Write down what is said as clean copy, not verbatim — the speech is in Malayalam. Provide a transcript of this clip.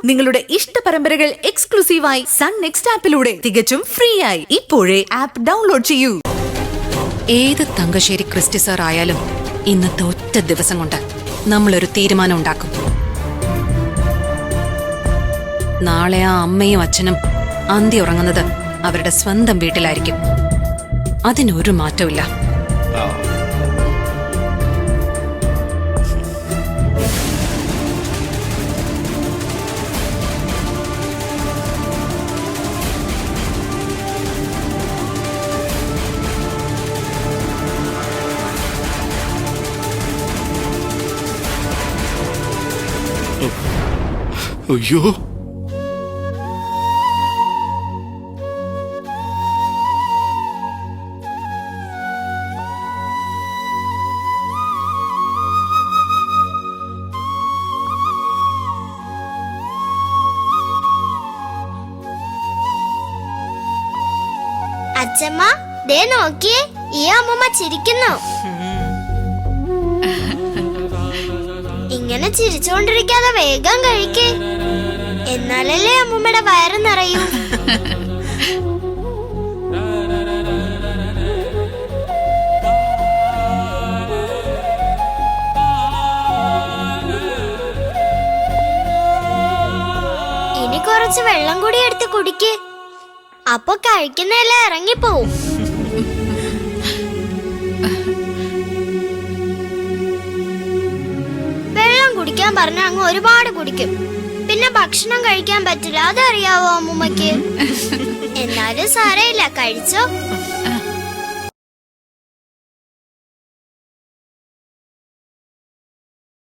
നിങ്ങളുടെ ഇഷ്ട പരമ്പരകൾ എക്സ്ക്ലൂസീവായി സൺ നെക്സ്റ്റ് ആപ്പിലൂടെ തികച്ചും ഫ്രീ ആയി ഇപ്പോഴേ ആപ്പ് ഡൗൺലോഡ് ചെയ്യൂ. ഏത് തങ്കശ്ശേരി ക്രിസ്റ്റി സാർ ആയാലും ഇന്നത്തെ ഒറ്റ ദിവസം കൊണ്ട് നമ്മളൊരു തീരുമാനം ഉണ്ടാക്കും. നാളെ ആ അമ്മയും അച്ഛനും അന്തി ഉറങ്ങുന്നത് അവരുടെ സ്വന്തം വീട്ടിലായിരിക്കും. അതിനൊരു മാറ്റമില്ല. അയ്യോ, അച്ഛമ്മ ദേ നോക്കിയേ, ഈ അമ്മൂമ്മ ചിരിക്കുന്നു. ഇങ്ങനെ ചിരിച്ചുകൊണ്ടിരിക്കാതെ വേഗം കഴിക്കേ, എന്നാലല്ലേ അമ്മൂമ്മയുടെ വയറ് നിറയൂ. ഇനി കുറച്ച് വെള്ളം കൂടി എടുത്ത് കുടിക്ക്, അപ്പൊ കഴിക്കുന്നതെല്ലാം ഇറങ്ങിപ്പോവും. വെള്ളം കുടിക്കാൻ പറഞ്ഞ അങ്ങ് ഒരുപാട് കുടിക്കും, പിന്നെ ഭക്ഷണം കഴിക്കാൻ പറ്റില്ല, അതറിയാവോ അമ്മൂമ്മക്ക്? എന്നാലും സാരമില്ല, കഴിച്ചോ.